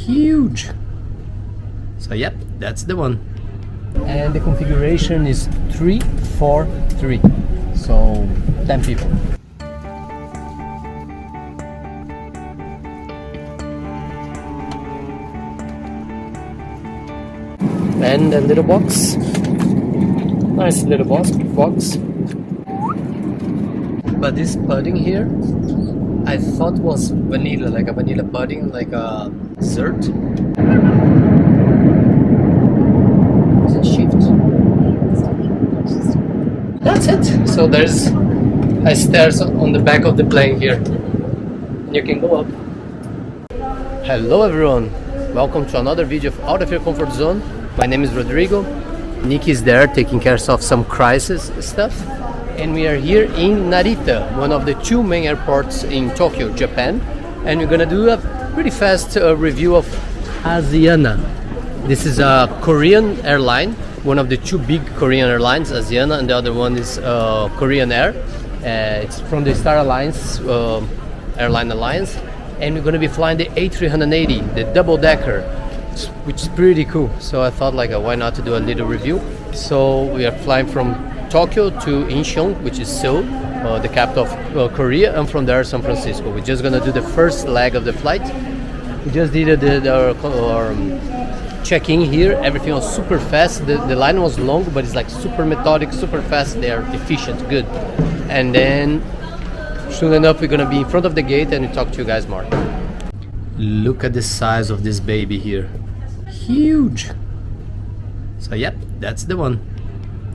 huge. So yep, that's the one. And the configuration is 343, so 10 people. And a little box, nice little box. But this pudding here, I thought was vanilla, like a vanilla pudding, like a dessert. Does it shift? That's it. So there's stairs on the back of the plane here. You can go up. Hello everyone, welcome to another video of Out of Your Comfort Zone. My name is Rodrigo. Nikki is there taking care of some crisis stuff. And we are here in Narita, one of the two main airports in Tokyo, Japan. And we're gonna do a pretty fast review of Asiana. This is a Korean airline, one of the two big Korean airlines, Asiana, and the other one is Korean Air. It's from the Star Alliance, Airline Alliance. And we're gonna be flying the A380, the double-decker, which is pretty cool. So I thought like why not to do a little review. So we are flying from Tokyo to Incheon, which is Seoul, the capital of Korea, and from there San Francisco. We're just gonna do the first leg of the flight. We just did our check-in here. Everything was super fast. The line was long, but it's like super methodic, super fast. They are efficient, good. And then soon enough we're gonna be in front of the gate and we talk to you guys more. Look at the size of this baby here. Huge. So yep, that's the one.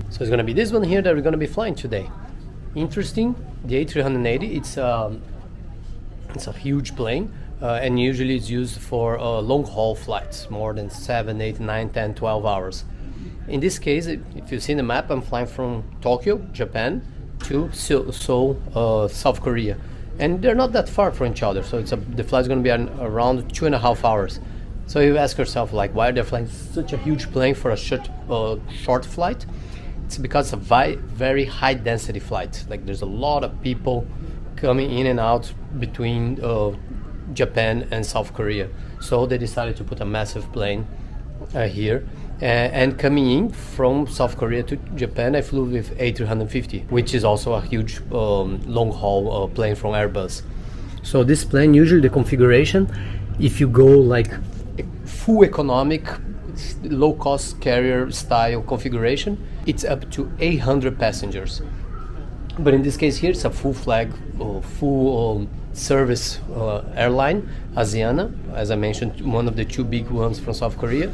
So it's gonna be this one here that we're gonna be flying today. Interesting, the A380, it's a huge plane and usually it's used for long haul flights, more than 7, 8, 9, 10, 12 hours. In this case, if you see the map, I'm flying from Tokyo, Japan to Seoul, South Korea. And they're not that far from each other, so the flight's gonna be around 2.5 hours. So you ask yourself, like, why are they flying such a huge plane for a short flight? It's because it's a very high density flight. Like there's a lot of people coming in and out between Japan and South Korea. So they decided to put a massive plane here. And coming in from South Korea to Japan, I flew with A350, which is also a huge long haul plane from Airbus. So this plane, usually the configuration, if you go like full economic, low cost carrier style configuration, it's up to 800 passengers. But in this case here, it's a full flag, full service airline, Asiana, as I mentioned, one of the two big ones from South Korea.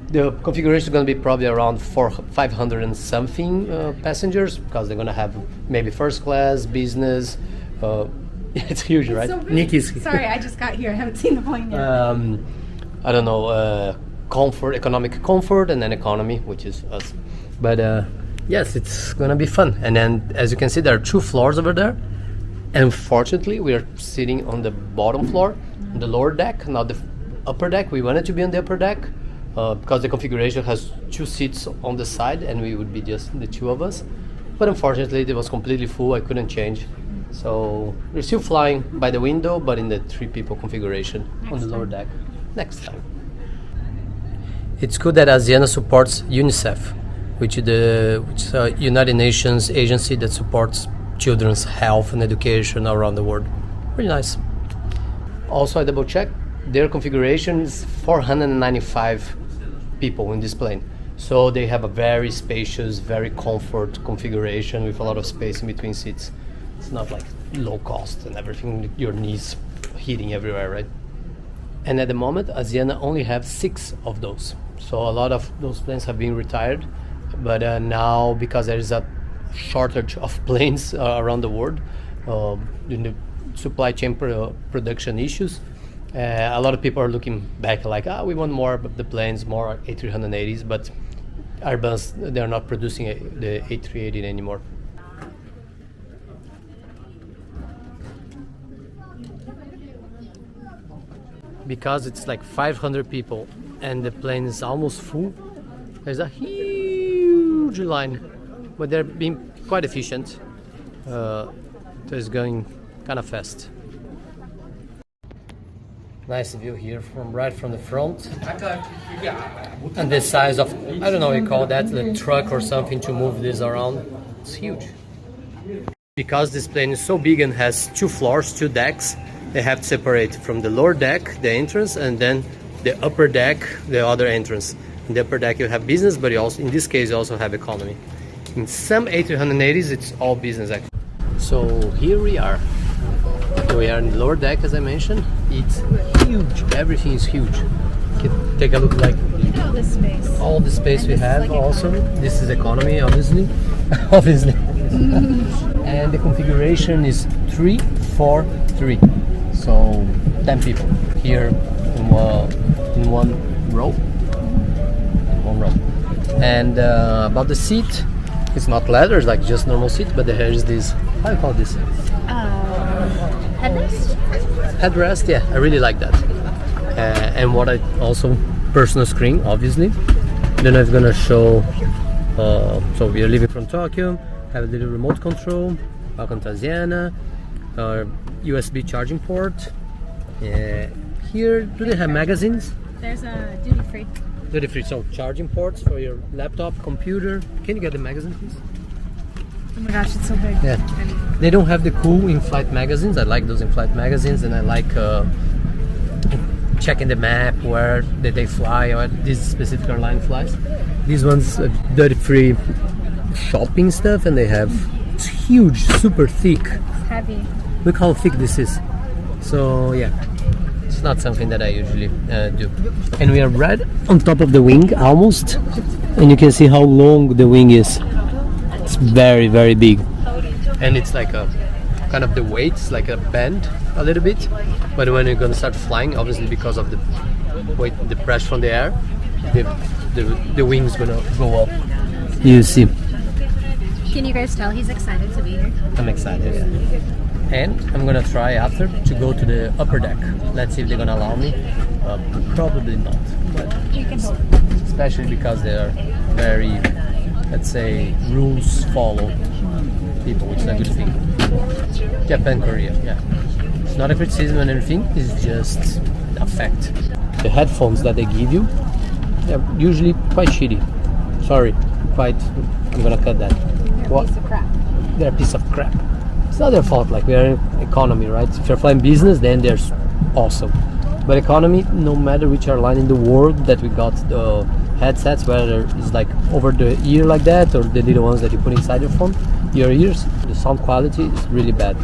The configuration is going to be probably around 500 and something passengers, because they're going to have maybe first class, business. It's huge, right? So Nikki's. Sorry, I just got here. I haven't seen the plane yet. I don't know, comfort, economic comfort, and then economy, which is us. But yes, it's gonna be fun. And then, as you can see, there are 2 floors over there. Unfortunately, we are sitting on the bottom floor, on the lower deck. Now the upper deck, we wanted to be on the upper deck because the configuration has 2 seats on the side, and we would be just the 2 of us. But unfortunately, it was completely full. I couldn't change. So we're still flying by the window, but in the 3 people configuration on the lower deck. Next time. It's good that Asiana supports UNICEF, which is a United Nations agency that supports children's health and education around the world. Pretty nice. Also, I double checked, their configuration is 495 people in this plane. So they have a very spacious, very comfort configuration with a lot of space in between seats. It's not like low cost and everything, your knees hitting everywhere, right? And at the moment, Asiana only have 6 of those. So a lot of those planes have been retired. But now, because there is a shortage of planes around the world, in the supply chain production issues, a lot of people are looking back like, we want more of the planes, more A380s, but Airbus, they're not producing the A380 anymore. Because it's like 500 people and the plane is almost full, there's a huge line, but they're being quite efficient. So it's going kind of fast. Nice view here from right from the front. And the size of, I don't know what you call that, the truck or something to move this around. It's huge. Because this plane is so big and has 2 floors, 2 decks, they have to separate from the lower deck, the entrance, and then the upper deck, the other entrance. In the upper deck you have business, but you also, in this case, you also have economy. In some A380s, it's all business actually. So here we are. We are in the lower deck, as I mentioned. It's huge. Everything is huge. Take a look, like Look at all this space. all the space we have. like Also, economy. this is economy, obviously. Obviously. And the configuration is 3, 4, 3. So 10 people here in one row. And about the seat, it's not leather, it's like just normal seat, but there is this, how do you call this? Headrest? Headrest, yeah, I really like that. And what I also, personal screen, obviously. Then I'm gonna show, so we are leaving from Tokyo, have a little remote control, welcome to Asiana, USB charging port. Here, do they have magazines? There's a duty free. Duty free, so charging ports for your laptop, computer. Can you get the magazine, please? Oh my gosh, it's so big. Yeah. They don't have the cool in-flight magazines. I like those in-flight magazines, and I like checking the map, where did they fly, or this specific airline flies. These ones are duty-free shopping stuff, and they have, it's huge, super thick. It's heavy. Look how thick this is. So yeah, it's not something that I usually do. And we are right on top of the wing, almost, and you can see how long the wing is. It's very, very big, and it's like a kind of the weight, it's like a bend a little bit. But when you're gonna start flying, obviously because of the weight, the pressure from the air, the wing's gonna go up. You see. Can you guys tell he's excited to be here? I'm excited. Yeah. And I'm gonna try after to go to the upper deck. Let's see if they're gonna allow me. Probably not, but You can hope. especially because they are very, let's say, rules follow people, which is a good thing. Japan, Korea, yeah. It's not a criticism and everything, it's just a fact. The headphones that they give you, they're usually quite shitty. Sorry, I'm gonna cut that. They're a piece of crap. They're a piece of crap. It's not their fault, like we are in economy, right? If you're flying business, then they're awesome. But economy, no matter which airline in the world that we got the headsets, whether it's like over the ear like that, or the little ones that you put inside your ears, the sound quality is really bad.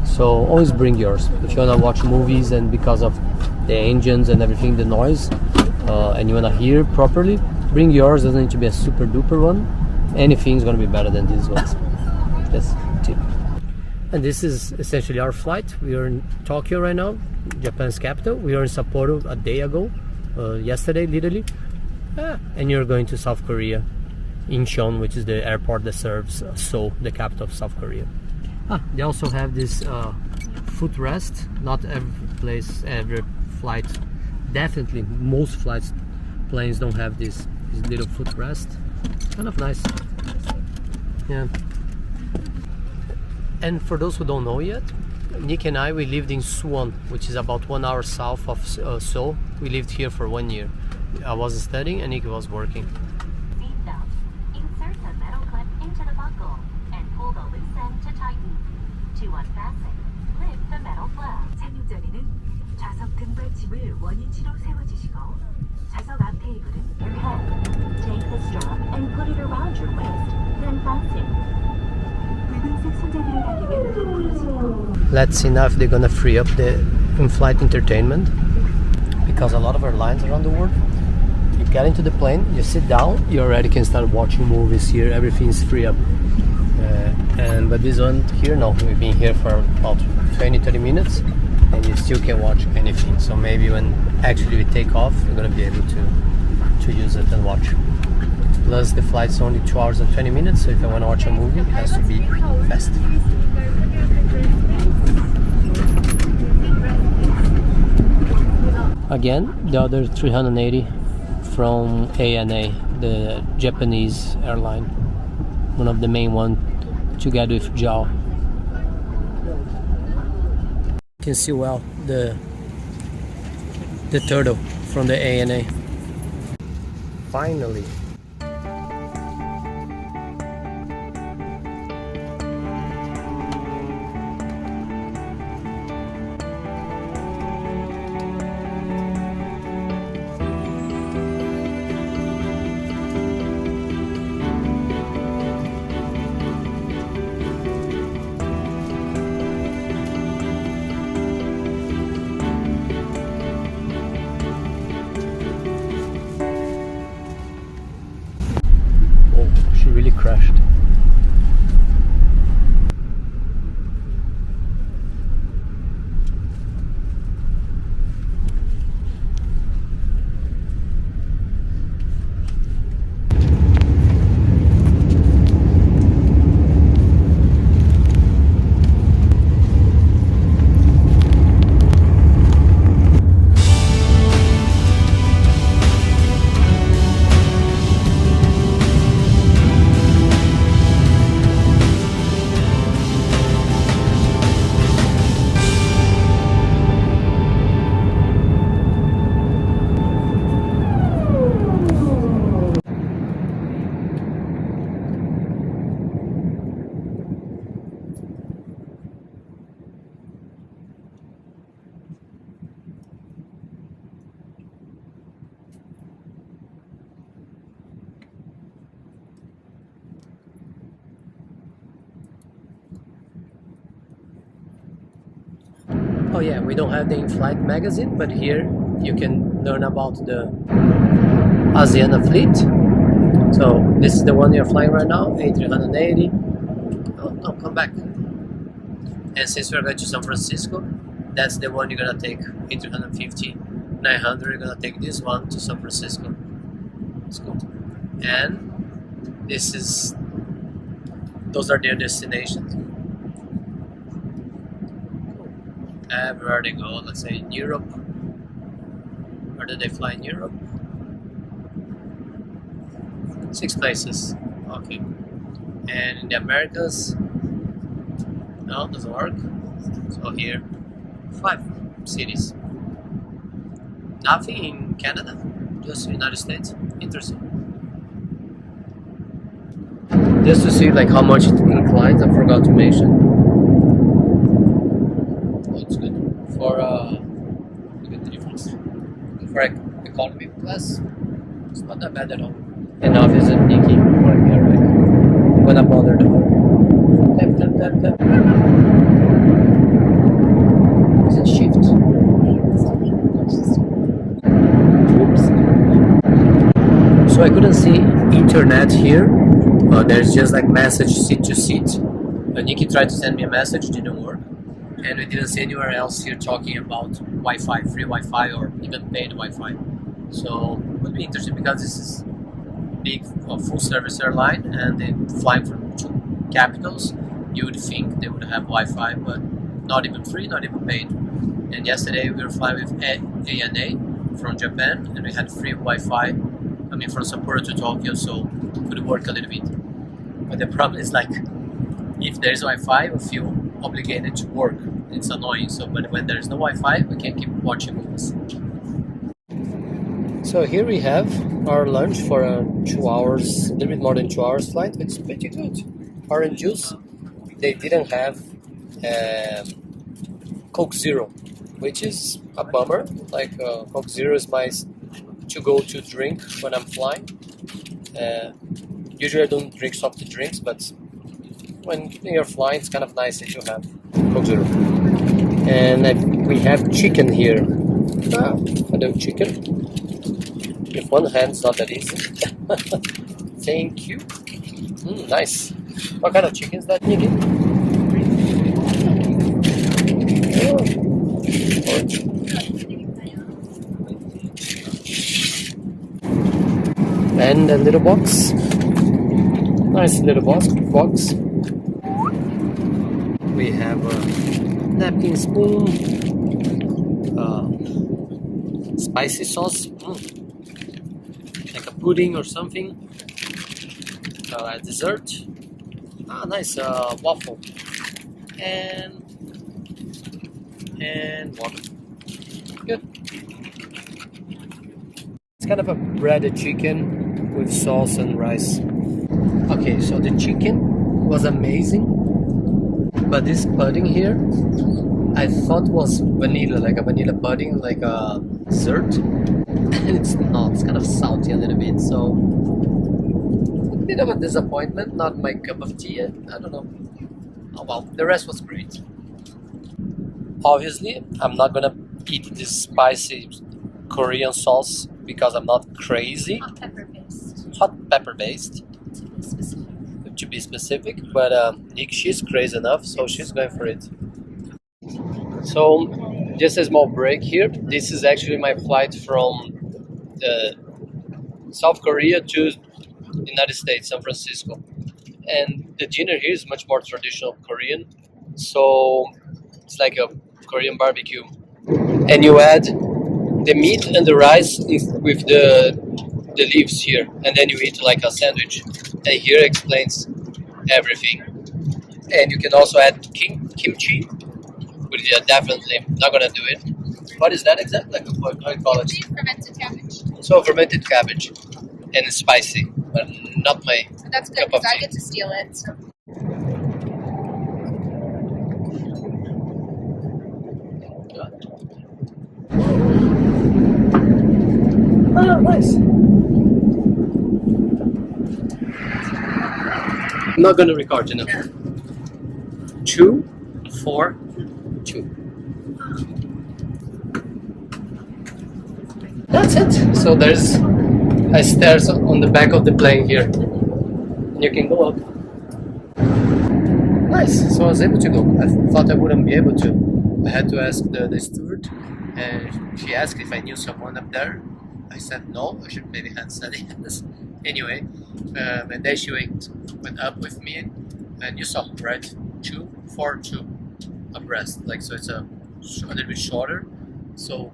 So always bring yours. If you wanna watch movies and because of the engines and everything, the noise, and you wanna hear properly, bring yours. Doesn't need to be a super duper one. Anything's gonna be better than these ones. That's tip. And this is essentially our flight. We are in Tokyo right now, Japan's capital. We are in Sapporo a day ago, yesterday literally. And you're going to South Korea, Incheon, which is the airport that serves Seoul, the capital of South Korea. They also have this footrest. Not every flight, definitely most planes don't have this little footrest. Kind of nice. Yeah. And for those who don't know yet, Nick and I, we lived in Suwon, which is about 1 hour south of Seoul. We lived here for 1 year. I was studying and Nick was working. Seatbelt. Insert the metal clip into the buckle and pull the loose end to tighten. To unfasten, lift the metal flap. 착륙 전에는 좌석 등받침을 원위치로 세워주시고 좌석 앞 테이블은 your head. Take the strap and put it around your waist, then fasten. 붉은색 손잡이를 당기면 누르시고. Let's see now if they're gonna free up the in-flight entertainment, because a lot of airlines around the world, you get into the plane, you sit down, you already can start watching movies here. Everything's free up. But this one here, no, we've been here for about 20-30 minutes and you still can watch anything. So maybe when actually we take off, we're gonna be able to use it and watch. Plus the flight's only 2 hours and 20 minutes, so if I want to watch a movie, it has to be fast. Again, the other 380 from ANA, the Japanese airline, one of the main ones, together with JAL. You can see well the the turtle from the ANA. Finally. She really crashed. Oh yeah, we don't have the in-flight magazine, but here you can learn about the Asiana fleet. So this is the one you're flying right now, A380. Oh no, come back. And since we're going to San Francisco, that's the one you're gonna take, A350, 900. You're gonna take this one to San Francisco. Let's go. And those are their destinations. Everywhere they go, let's say in Europe. Where do they fly in Europe? 6 places. Okay. And in the Americas, no, doesn't work. So here, 5 cities. Nothing in Canada, just United States. Interesting. Just to see like how much it inclines, I forgot to mention. It's good for look at the difference. For economy class, it's not that bad at all. And now visit Nikki. Alright, I'm gonna bother the home. Tap tap tap tap. Is it shift? Oops. So I couldn't see internet here. There's just like message seat to seat. Nikki tried to send me a message, didn't work. And we didn't see anywhere else here talking about Wi-Fi, free Wi-Fi, or even paid Wi-Fi. So it would be interesting because this is big full service airline and they fly from 2 capitals. You would think they would have Wi-Fi, but not even free, not even paid. And yesterday we were flying with ANA from Japan, and we had free Wi-Fi coming from Sapporo to Tokyo, so it could work a little bit. But the problem is like, if there's Wi-Fi, we feel obligated to work. It's annoying. So, but when there's no Wi-Fi, we can keep watching movies. So here we have our lunch for a 2 hours, a little bit more than 2 hours flight. It's pretty good. Orange juice. They didn't have Coke Zero, which is a bummer. Like Coke Zero is my to-go-to drink when I'm flying. Usually I don't drink soft drinks, but when you're flying, it's kind of nice if you have Coke Zero. And we have chicken here. Hello, chicken. With one hand, it's not that easy. Thank you. Nice. What kind of chicken is that, Nikki? And a little box. Nice little box. We have a napkin spoon, spicy sauce, like a pudding or something, dessert, nice waffle, and water. Good. It's kind of a breaded chicken with sauce and rice. Okay, so the chicken was amazing, but this pudding here, I thought was vanilla, like a vanilla pudding, like a dessert. And it's not, it's kind of salty a little bit, so a bit of a disappointment, not my cup of tea. I don't know. Oh well, the rest was great. Obviously, I'm not gonna eat this spicy Korean sauce because I'm not crazy. Hot pepper paste. Hot pepper based, To be specific. to be specific, but Nick, she's crazy enough, so she's going for it. So, just a small break here. This is actually my flight from South Korea to United States, San Francisco. And the dinner here is much more traditional Korean. So it's like a Korean barbecue. And you add the meat and the rice with the leaves here. And then you eat like a sandwich. And here explains everything. And you can also add kimchi. But yeah, definitely not gonna do it. What is that exactly? Like what do you call it? Fermented cabbage. So fermented cabbage. And it's spicy. But not my That's good cup of because I tea. get to steal it. So. Oh, nice. I'm not gonna record, you know. 2, 4, 2. That's it. So there's stairs on the back of the plane here. You can go up. Nice. So I was able to go. I thought I wouldn't be able to. I had to ask the steward, and she asked if I knew someone up there. I said no. I should maybe have said yes. Anyway, and then she went up with me, and you saw, right? 2, 4, 2 abreast. Like, so it's a little bit shorter. So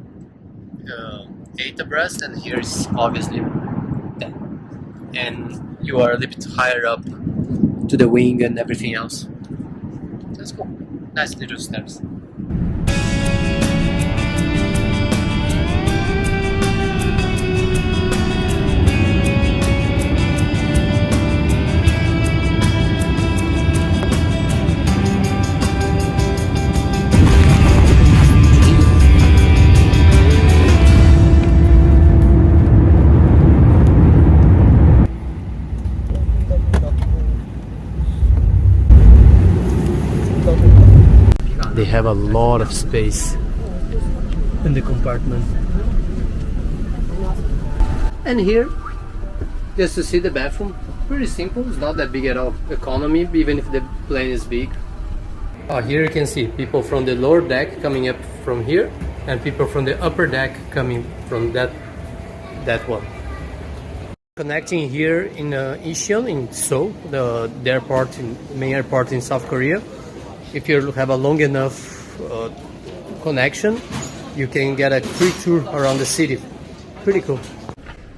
8 abreast, and here is obviously 10. And you are a little bit higher up to the wing and everything else. That's cool. Nice little stairs. They have a lot of space in the compartment. And here, just to see the bathroom, pretty simple. It's not that big at all. Economy, even if the plane is big. Oh, here you can see people from the lower deck coming up from here, and people from the upper deck coming from that one. Connecting here in Asian in Seoul, the airport, main airport in South Korea. If you have a long enough connection, you can get a free tour around the city. Pretty cool.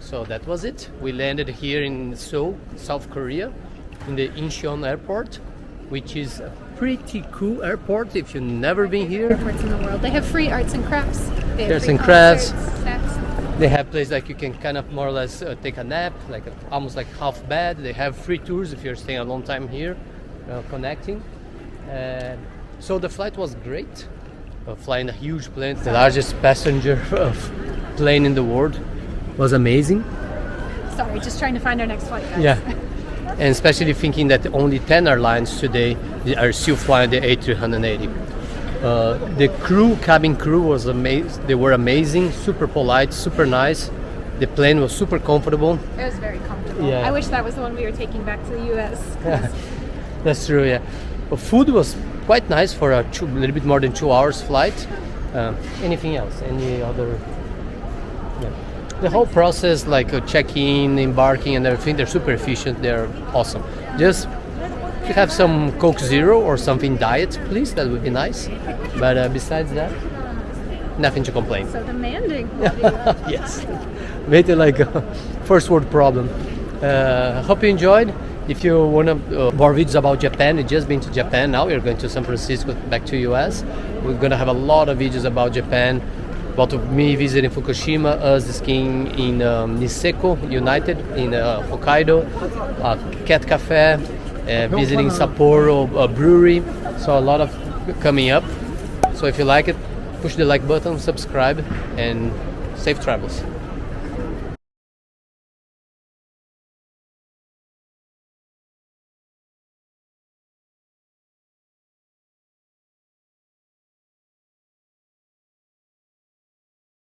So that was it. We landed here in Seoul, South Korea, in the Incheon airport, which is a pretty cool airport if you've never been here. Airports in the world. They have free arts and crafts. They have Arts free and crafts. concerts, snacks. They have places like you can kind of more or less take a nap, like almost like half bed. They have free tours if you're staying a long time here, connecting. So the flight was great. Flying a huge plane, the largest passenger plane in the world, was amazing. Sorry, just trying to find our next flight, guys. Yeah, and especially thinking that only 10 airlines today are still flying the A380. The crew, cabin crew, was amazing. They were amazing, super polite, super nice. The plane was super comfortable. It was very comfortable. Yeah. I wish that was the one we were taking back to the U.S. 'cause That's true, yeah. But food was quite nice for a little bit more than 2 hours flight. Anything else? Any other? Yeah. The whole process, like check-in, embarking, and everything, they're super efficient. They're awesome. Just if you have some Coke Zero or something diet, please, that would be nice. But besides that, nothing to complain. So demanding. Yes, made it like a first world problem. Hope you enjoyed. If you want more videos about Japan, we've just been to Japan. Now we're going to San Francisco, back to US. We're gonna have a lot of videos about Japan, about me visiting Fukushima, us skiing in Niseko United in Hokkaido, Cat Cafe, visiting Sapporo Brewery. So a lot of coming up. So if you like it, push the like button, subscribe, and safe travels.